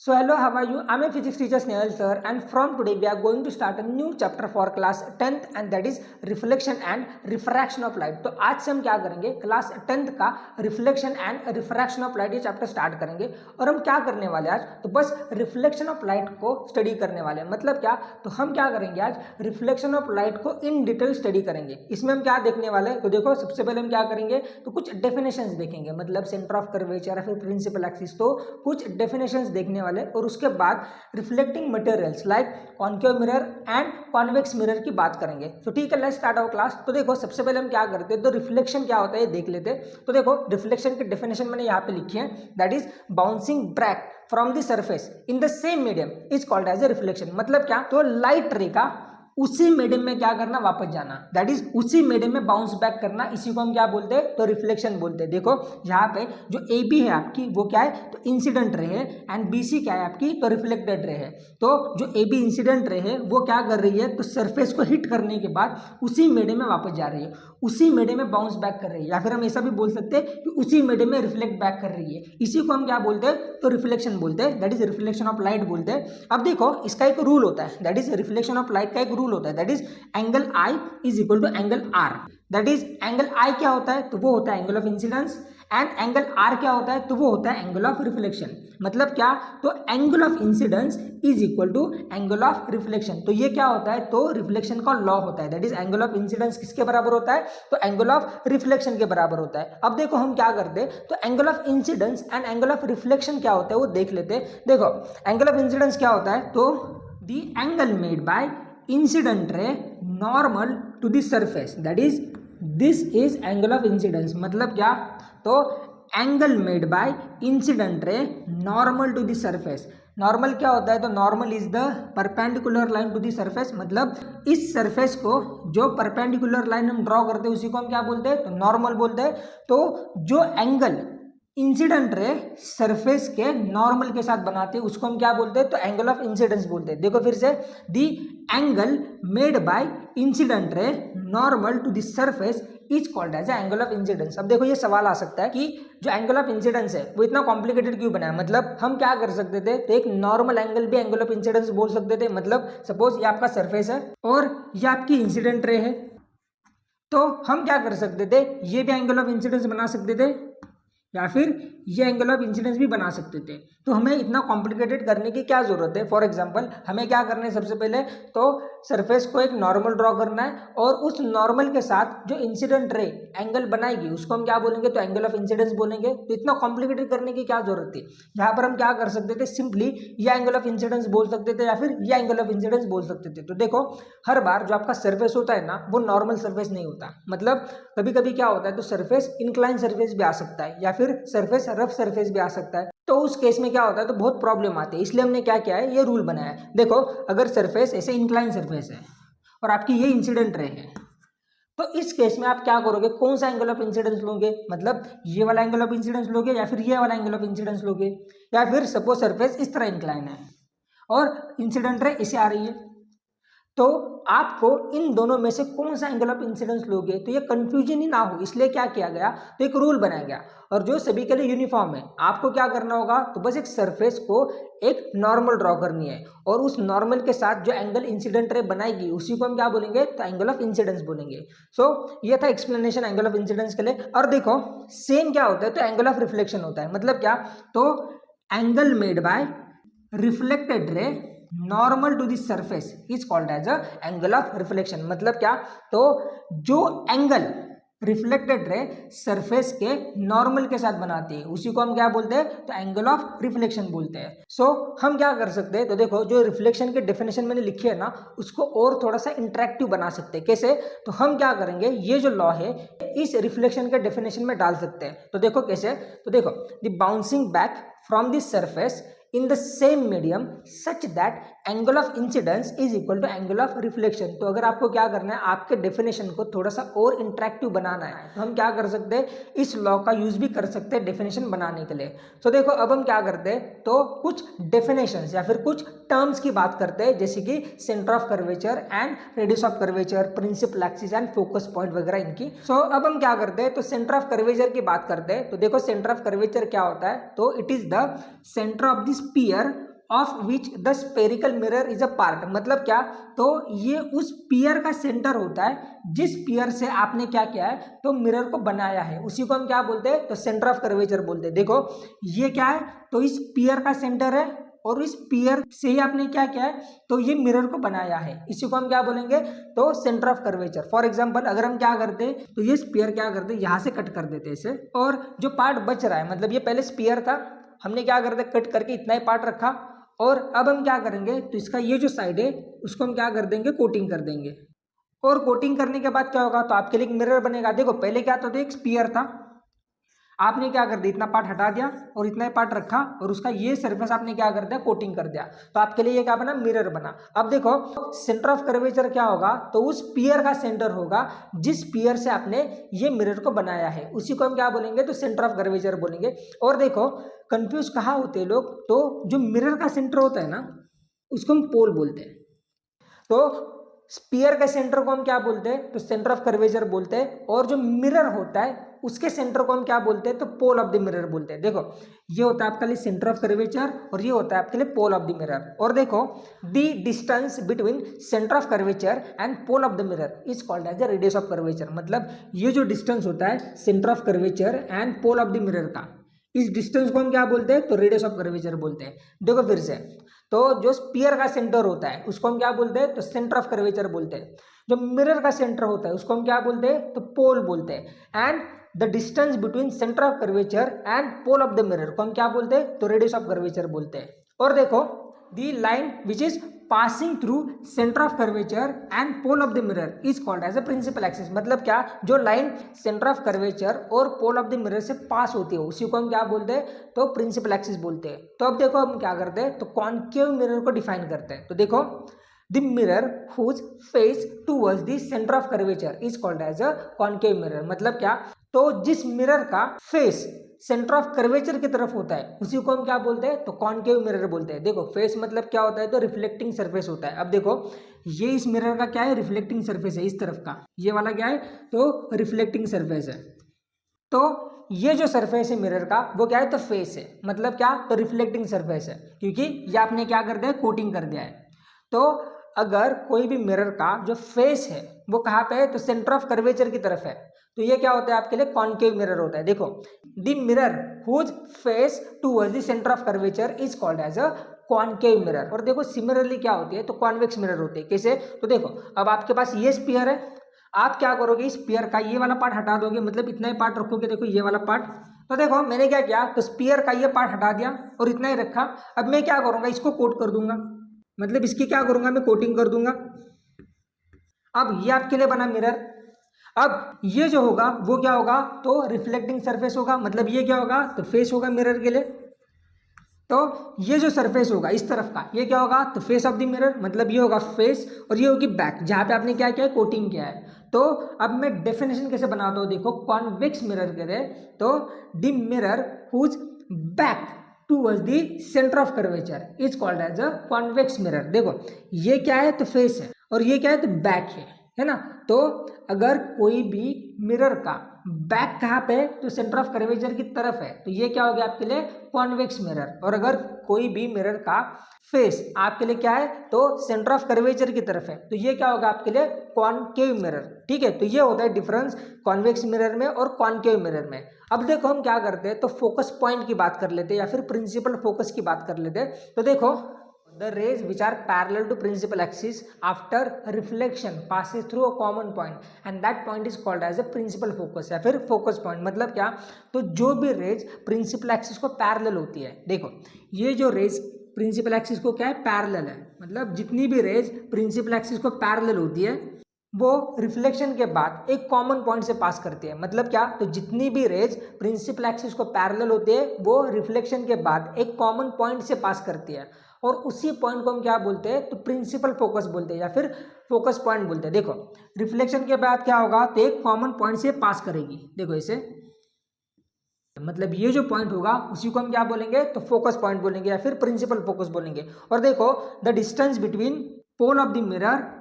So hello, how are you? I'm a physics teacher Snehal sir, and from today we are going to start a new chapter for class 10th and that is reflection and refraction of light. तो आज से हम क्या करेंगे, class 10th का reflection and refraction of light ये chapter start करेंगे। और हम क्या करने वाले आज, तो बस रिफ्लेक्शन ऑफ लाइट को स्टडी करने वाले हैं। मतलब क्या, तो हम क्या करेंगे आज रिफ्लेक्शन ऑफ लाइट को इन डिटेल स्टडी करेंगे। इसमें हम क्या देखने वाले हैं, तो देखो सबसे पहले हम क्या करेंगे, तो कुछ डेफिनेशंस देखेंगे, मतलब सेंटर ऑफ कर्वेचर या फिर प्रिंसिपल एक्सिस, तो कुछ डेफिनेशंस देखने वाले। और उसके बाद reflecting materials like concave mirror and convex mirror की बात करेंगे। तो ठीक है, लेट्स स्टार्ट आवर क्लास। तो देखो सबसे पहले हम क्या करते हैं, तो रिफ्लेक्शन क्या होता है ये देख लेते हैं। तो देखो रिफ्लेक्शन की डेफिनेशन मैंने यहाँ पे लिखी है, that is bouncing back from the surface in the same medium is called as a reflection. मतलब क्या, तो लाइट रे का उसी मीडियम में क्या करना, वापस जाना, दैट इज उसी मीडियम में बाउंस बैक करना, इसी को हम क्या बोलते हैं, तो रिफ्लेक्शन बोलते हैं। देखो यहाँ पे जो ए बी है आपकी वो क्या है, तो इंसिडेंट रे है, एंड बी सी क्या है आपकी, तो रिफ्लेक्टेड रे है। तो जो ए बी इंसिडेंट रे है वो क्या कर रही है, तो सरफेस को हिट करने के बाद उसी मीडियम में वापस जा रही है, उसी मीडियम में बाउंस बैक कर रही है, या फिर हम ऐसा भी बोल सकते हैं कि उसी मीडियम में रिफ्लेक्ट बैक कर रही है। इसी को हम क्या बोलते हैं, तो रिफ्लेक्शन बोलते हैं, that is reflection of light बोलते हैं। अब देखो इसका एक रूल होता है, that is reflection of light का एक रूल होता है, that is angle I is equal to angle R. That is angle I क्या होता है, तो वो होता है angle of incidence, and angle R क्या होता है, तो वो होता है एंगल ऑफ रिफ्लेक्शन। मतलब क्या, तो angle of incidence is equal to angle of reflection. तो ये क्या होता है, तो रिफ्लेक्शन का लॉ होता है, that is angle of incidence किसके बराबर होता है, तो एंगल ऑफ रिफ्लेक्शन के बराबर होता है। अब देखो हम क्या करते हैं, तो angle of incidence and angle of reflection क्या होता है वो देख लेते हैं। देखो एंगल ऑफ इंसिडेंस क्या होता है, तो the angle made by incident ray normal to the surface, that is this is angle of incidence. मतलब क्या, तो angle made by incident ray normal to the surface. Normal क्या होता है, तो normal is the perpendicular line to the surface. मतलब इस surface को जो परपेंडिकुलर लाइन हम ड्रॉ करते हैं उसी को हम क्या बोलते हैं, तो नॉर्मल बोलते हैं। तो जो एंगल इंसिडेंट रे सरफेस के नॉर्मल के साथ बनाते हैं उसको हम क्या बोलते हैं, तो एंगल ऑफ इंसिडेंस बोलते हैं। देखो फिर से, the angle made by incident ray normal to the surface is called as angle of incidence. अब देखो ये सवाल आ सकता है कि जो एंगल ऑफ इंसिडेंस है वो इतना कॉम्प्लिकेटेड क्यों बना है। मतलब हम क्या कर सकते थे, तो एक नॉर्मल एंगल भी एंगल ऑफ इंसिडेंस बोल सकते थे। मतलब सपोज ये आपका सरफेस है और ये आपकी इंसिडेंट रे है, तो हम क्या कर सकते थे, ये भी एंगल ऑफ इंसिडेंस बना सकते थे या फिर ये एंगल ऑफ इंसिडेंस भी बना सकते थे। तो हमें इतना कॉम्प्लिकेटेड करने की क्या जरूरत है। फॉर एग्जांपल हमें क्या करना है, सबसे पहले तो सरफेस को एक नॉर्मल ड्रॉ करना है और उस नॉर्मल के साथ जो इंसिडेंट रे एंगल बनाएगी उसको हम क्या बोलेंगे, तो एंगल ऑफ इंसिडेंस बोलेंगे। तो इतना कॉम्प्लिकेटेड करने की क्या जरूरत थी। यहाँ पर हम क्या कर सकते थे, सिंपली ये एंगल ऑफ इंसिडेंस बोल सकते थे या फिर ये एंगल ऑफ इंसिडेंस बोल सकते थे। तो देखो हर बार जो आपका सरफेस होता है ना वो नॉर्मल सरफेस नहीं होता। मतलब कभी कभी क्या होता है, तो सरफेस इंक्लाइन सरफेस भी आ सकता है या फिर सरफेस रफ सरफेस भी आ सकता है। तो उस केस में क्या होता है, तो बहुत प्रॉब्लम आती है। इसलिए हमने क्या किया है, ये रूल बनाया है। देखो अगर सरफेस ऐसे इंक्लाइन सरफेस है और आपकी ये इंसिडेंट रे है, तो इस केस में आप क्या करोगे, कौन सा एंगल ऑफ इंसिडेंस लोगे, मतलब ये वाला एंगल ऑफ इंसिडेंस लोगे या फिर ये वाला एंगल ऑफ इंसिडेंस लोगे। या फिर सपोज सरफेस इस तरह इंक्लाइन है और इंसिडेंट रे इसे आ रही है, तो आपको इन दोनों में से कौन सा एंगल ऑफ इंसिडेंस लोगे, तो ये कंफ्यूजन ही ना हो इसलिए क्या किया गया, तो एक रूल बनाया गया और जो सभी के लिए यूनिफॉर्म है। आपको क्या करना होगा, तो बस एक सरफेस को एक नॉर्मल ड्रॉ करनी है और उस नॉर्मल के साथ जो एंगल इंसिडेंट रे बनाएगी उसी को हम क्या बोलेंगे, तो एंगल ऑफ इंसिडेंस बोलेंगे। सो ये था एक्सप्लेनेशन एंगल ऑफ इंसिडेंस के लिए। और देखो सेम क्या होता है, तो एंगल ऑफ रिफ्लेक्शन होता है। मतलब क्या, तो angle made by reflected ray normal to the surface is called as a angle of reflection. मतलब क्या, तो जो एंगल रिफ्लेक्टेड रे सरफेस के नॉर्मल के साथ बनाते हैं उसी को हम क्या बोलते हैं, तो एंगल ऑफ रिफ्लेक्शन बोलते हैं। सो हम क्या कर सकते हैं, तो देखो जो रिफ्लेक्शन की डेफिनेशन मैंने लिखी है ना उसको और थोड़ा सा इंटरेक्टिव बना सकते हैं। कैसे, तो हम क्या करेंगे, ये जो लॉ है इस रिफ्लेक्शन के डेफिनेशन में डाल सकते हैं। तो देखो कैसे, तो देखो the bouncing back from the surface in the same medium such that angle of incidence is equal to angle of reflection। तो अगर आपको क्या करना है, आपके डेफिनेशन को थोड़ा सा और इंटरेक्टिव बनाना है तो हम क्या कर सकते हैं, इस लॉ का यूज भी कर सकते हैं डेफिनेशन बनाने के लिए। तो देखो अब हम क्या करते हैं, तो कुछ डेफिनेशंस या फिर कुछ टर्म्स की बात करते हैं, जैसे कि centre of curvature and radius of curvature, principal axis and focus point वगैरह इनकी। सो अब हम क्या करते हैं, तो सेंटर ऑफ कर्वेचर की बात करते हैं। तो देखो सेंटर ऑफ कर्वेचर क्या होता है, तो it is the centre of the sphere of which the spherical mirror is a part. मतलब क्या, तो ये उस स्फीयर का सेंटर होता है जिस स्फीयर से आपने क्या किया है, तो मिरर को बनाया है, उसी को हम क्या बोलते हैं, तो सेंटर ऑफ कर्वेचर बोलते हैं। देखो ये क्या है, तो इस स्फीयर का सेंटर है और इस स्फीयर से ही आपने क्या किया है, तो ये मिरर को बनाया है, इसी को हम क्या बोलेंगे, तो centre of curvature. For example अगर हम क्या करते, तो ये स्फीयर क्या करते, यहाँ से कट कर देते इसे, और जो पार्ट बच रहा है, मतलब ये पहले स्फीयर था, हमने क्या करते, कट करके इतना ही पार्ट रखा, और अब हम क्या करेंगे, तो इसका ये जो साइड है उसको हम क्या कर देंगे, कोटिंग कर देंगे। और कोटिंग करने के बाद क्या होगा, तो आपके लिए एक मिरर बनेगा। देखो पहले क्या था, तो एक स्फीयर था, आपने क्या कर दिया, इतना पार्ट हटा दिया और इतना ही पार्ट रखा, और उसका ये सरफेस आपने क्या कर दिया, कोटिंग कर दिया, तो आपके लिए ये क्या बना, मिरर बना। अब देखो सेंटर ऑफ कर्वेचर क्या होगा, तो उस स्फीयर का सेंटर होगा जिस स्फीयर से आपने ये मिरर को बनाया है, उसी को हम क्या बोलेंगे, तो सेंटर ऑफ कर्वेचर बोलेंगे। और देखो कंफ्यूज कहाँ होते हैं लोग, तो जो मिरर का सेंटर होता है ना, उसको हम पोल बोलते हैं। तो स्फीयर के सेंटर को हम क्या बोलते हैं, तो सेंटर ऑफ कर्वेचर बोलते हैं, और जो मिरर होता है उसके सेंटर को हम क्या बोलते हैं, तो पोल ऑफ द मिरर बोलते हैं। देखो ये होता है आपके लिए सेंटर ऑफ कर्वेचर, और ये होता है आपके लिए पोल ऑफ द मिरर। और देखो the distance between centre of curvature and pole of the mirror is called as the radius of curvature. मतलब ये जो डिस्टेंस होता है centre of curvature and pole of the mirror का, इस डिस्टेंस को हम क्या बोलते हैं, तो रेडियस ऑफ कर्वेचर बोलते हैं। देखो फिर से, तो जो स्फीयर का सेंटर होता है उसको हम क्या बोलते हैं, तो सेंटर ऑफ कर्वेचर बोलते हैं। जो मिरर का सेंटर होता है उसको हम क्या बोलते हैं, तो पोल बोलते हैं। And the distance between centre of curvature and pole of the mirror को हम क्या बोलते हैं, तो रेडियस ऑफ कर्वेचर बोलते हैं। और देखो the line which is passing through centre of curvature and pole of the mirror is called as a principal axis. मतलब क्या, जो लाइन सेंटर ऑफ कर्वेचर और पोल ऑफ द मिरर से पास होती है उसी को हम क्या बोलते हैं, तो प्रिंसिपल एक्सिस बोलते हैं। तो अब देखो हम क्या करते हैं, तो कॉन्केव मिरर को डिफाइन करते हैं। तो देखो the mirror whose face towards the center of curvature is called as a concave mirror। मतलब क्या, तो जिस मिरर का फेस सेंटर ऑफ कर्वेचर की तरफ होता है उसी को हम क्या बोलते हैं, तो कॉन्केव मिरर बोलते हैं। देखो फेस मतलब क्या होता है, तो रिफ्लेक्टिंग सरफेस होता है। अब देखो ये इस मिरर का क्या है, रिफ्लेक्टिंग सरफेस है, इस तरफ का ये वाला क्या है, तो रिफ्लेक्टिंग सरफेस है। तो ये जो सरफेस है मिरर का वो क्या है, तो फेस है। मतलब क्या, तो रिफ्लेक्टिंग सरफेस है, क्योंकि ये आपने क्या कर दिया, कोटिंग कर दिया है। तो अगर कोई भी मिरर का जो फेस है वो कहाँ पे है, तो सेंटर ऑफ कर्वेचर की तरफ है, तो ये क्या होता है आपके लिए, कॉन्केव मिरर होता है। देखो the mirror whose face towards the centre of curvature is called as a concave mirror. और देखो सिमिलरली क्या होती है, तो कॉन्वेक्स मिरर होती है। कैसे, तो देखो अब आपके पास ये स्फीयर है, आप क्या करोगे, इस स्फीयर का ये वाला पार्ट हटा दोगे, मतलब इतना ही पार्ट रखोगे। देखो ये वाला पार्ट, तो देखो मैंने क्या किया, तो स्फीयर का ये पार्ट हटा दिया और इतना ही रखा। अब मैं क्या करूंगा, इसको कोट कर दूंगा, मतलब इसकी क्या करूंगा, मैं कोटिंग कर दूंगा। अब ये आपके लिए बना मिरर। अब ये जो होगा वो क्या होगा, तो रिफ्लेक्टिंग सरफेस होगा। मतलब ये क्या होगा, तो फेस होगा मिरर के लिए। तो ये जो सरफेस होगा इस तरफ का, ये क्या होगा, तो फेस ऑफ द मिरर। मतलब ये होगा फेस, और ये होगी बैक, जहां पे आपने क्या किया है, कोटिंग किया है। तो अब मैं डेफिनेशन कैसे बनाता हूं, देखो कॉन्वेक्स मिरर के लिए, तो the mirror whose back towards the centre of curvature is called as a convex mirror. देखो ये क्या है, तो फेस है, और ये क्या है, तो बैक है ना। तो अगर कोई भी मिरर का बैक कहाँ पे है, तो सेंटर ऑफ कर्वेचर की तरफ है, तो ये क्या हो गया आपके लिए, कॉन्वेक्स मिरर। और अगर कोई भी मिरर का फेस आपके लिए क्या है, तो सेंटर ऑफ कर्वेचर की तरफ है, तो ये क्या होगा आपके लिए, कॉन्केव मिरर। ठीक है, तो ये होता है डिफरेंस कॉन्वेक्स मिरर में और कॉन्केव मिरर में। अब देखो हम क्या करते हैं, तो फोकस पॉइंट की बात कर लेते हैं, या फिर प्रिंसिपल फोकस की बात कर लेते हैं। तो देखो the rays which are parallel to principal axis after reflection passes through a common point and that point is called as a principal focus या फिर focus point। मतलब क्या, तो जो भी रेज प्रिंसिपल एक्सिस को पैरेलल होती है, देखो ये जो रेज प्रिंसिपल एक्सिस को क्या है, पैरेलल है। मतलब जितनी भी रेज प्रिंसिपल एक्सिस को पैरेलल होती है वो रिफ्लेक्शन के बाद एक कॉमन पॉइंट से पास करती है। मतलब क्या, तो जितनी भी रेज प्रिंसिपल एक्सिस को पैरेलल होती है वो रिफ्लेक्शन के बाद एक कॉमन पॉइंट से पास करती है, और उसी पॉइंट को हम क्या बोलते हैं, तो प्रिंसिपल फोकस बोलते हैं या फिर फोकस पॉइंट बोलते हैं। देखो रिफ्लेक्शन के बाद क्या होगा, तो एक कॉमन पॉइंट से पास करेगी। देखो इसे, मतलब ये जो पॉइंट होगा उसी को हम क्या बोलेंगे, तो फोकस पॉइंट बोलेंगे या फिर प्रिंसिपल फोकस बोलेंगे। और देखो the distance between pole of the mirror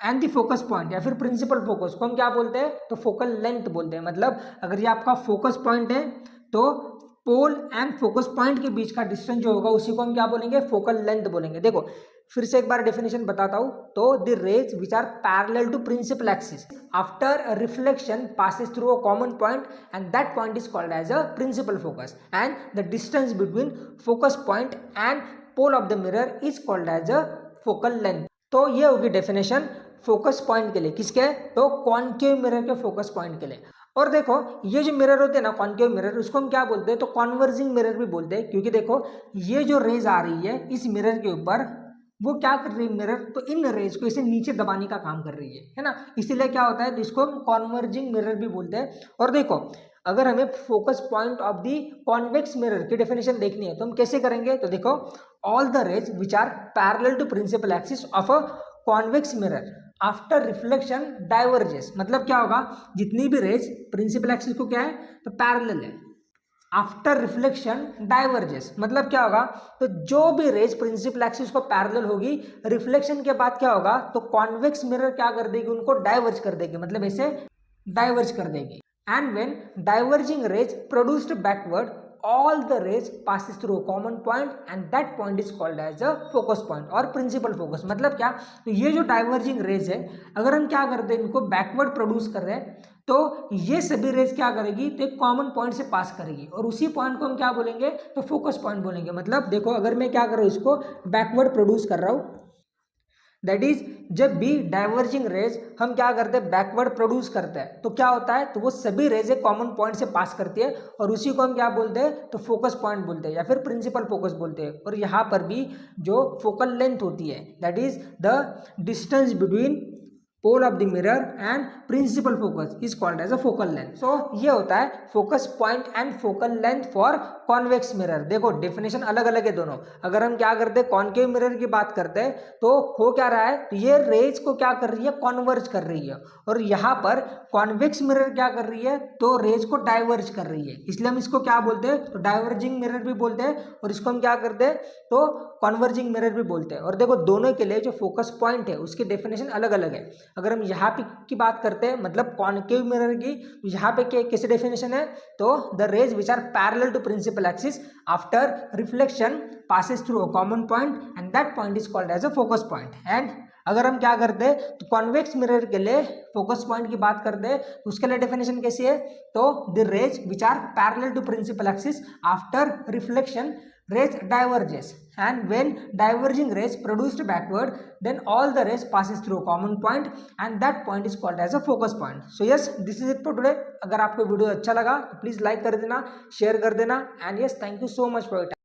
and the focus point या फिर प्रिंसिपल फोकस को हम क्या बोलते हैं, तो फोकल लेंथ बोलते हैं। मतलब अगर ये आपका फोकस पॉइंट है तो पोल एंड फोकस पॉइंट के बीच का डिस्टेंस जो होगा उसी को हम क्या बोलेंगे, फोकल लेंथ बोलेंगे। देखो फिर से एक बार डेफिनेशन बताता हूं, तो the rays which are parallel to principal axis after reflection passes through a common point and that point is called as a principal focus and the distance between focus point and pole of the mirror is called as a focal length। तो ये होगी definition focus point के लिए, किसके, तो concave mirror के focus point के लिए। और देखो ये जो मिरर होते हैं ना कॉन्केव मिरर, उसको हम क्या बोलते हैं, तो कॉन्वर्जिंग मिरर भी बोलते हैं, क्योंकि देखो ये जो रेज आ रही है इस मिरर के ऊपर वो क्या कर रही है मिरर, तो इन रेज को इसे नीचे दबाने का काम कर रही है ना, इसीलिए क्या होता है, तो इसको हम कॉन्वर्जिंग मिरर भी बोलते हैं। और देखो अगर हमें focus point of the convex mirror की डेफिनेशन देखनी है तो हम कैसे करेंगे, तो देखो all the rays which are parallel to principal axis of a convex mirror after reflection diverges, मतलब क्या होगा, जितनी भी रेज प्रिंसिपल एक्सिस को क्या है, तो पैरेलल है, आफ्टर रिफ्लेक्शन डाइवर्जेस मतलब क्या होगा, तो जो भी रेज प्रिंसिपल एक्सिस को पैरेलल होगी रिफ्लेक्शन के बाद क्या होगा, तो कॉन्वेक्स मिरर क्या कर देगी, उनको डाइवर्ज कर देगी, मतलब ऐसे डाइवर्ज कर देगी। And when diverging raise produced backward all the rays passes through a common point and that point is called as a focus point और principal focus। मतलब क्या, तो ये जो डाइवर्जिंग रेज है अगर हम क्या करते हैं, इनको बैकवर्ड प्रोड्यूस कर रहे हैं तो ये सभी रेज क्या करेगी, तो एक कॉमन पॉइंट से पास करेगी और उसी पॉइंट को हम क्या बोलेंगे, तो फोकस पॉइंट बोलेंगे। मतलब देखो अगर मैं क्या कर रहा हूँ, इसको बैकवर्ड प्रोड्यूस कर रहा हूँ, दैट इज जब भी डाइवर्जिंग रेज हम क्या करते हैं, बैकवर्ड प्रोड्यूस करते हैं, तो क्या होता है, तो वो सभी रेज एक कॉमन पॉइंट से पास करती है और उसी को हम क्या बोलते हैं, तो फोकस पॉइंट बोलते हैं या फिर प्रिंसिपल फोकस बोलते हैं। और यहाँ पर भी जो फोकल लेंथ होती है that is the distance between pole of the mirror and principal focus is called as a focal length. So ये होता है focus point and focal length for convex mirror. देखो डेफिनेशन अलग अलग है दोनों। अगर हम क्या करते हैं, कॉन्केव मिरर की बात करते हैं तो हो क्या रहा है, तो ये रेज को क्या कर रही है, कॉन्वर्ज कर रही है, और यहाँ पर कॉन्वेक्स मिरर क्या कर रही है, तो रेज को डाइवर्ज कर रही है, इसलिए हम इसको क्या बोलते हैं, तो डाइवर्जिंग मिरर भी बोलते हैं और इसको हम क्या करते हैं, तो कॉन्वर्जिंग मिरर भी बोलते हैं। और देखो दोनों के लिए जो फोकस पॉइंट है उसकी डेफिनेशन अलग अलग है। अगर हम यहाँ पे की बात करते हैं, मतलब कॉन्केव मिरर की, यहाँ पे कैसे डेफिनेशन है, तो the rays which are parallel to principal axis after reflection passes through a common point and that point is called as a focus point। And अगर हम क्या करते हैं, तो कॉन्वेक्स मिरर के लिए फोकस पॉइंट की बात करते हैं तो उसके लिए डेफिनेशन कैसी है, तो the rays which are parallel to principal axis after reflection rays diverges and when diverging rays produced backward then all the rays passes through a common point and that point is called as a focus point। so yes, this is it for today। अगर आपको video अच्छा लगा तो please like कर देना, share कर देना and yes, thank you so much for your time।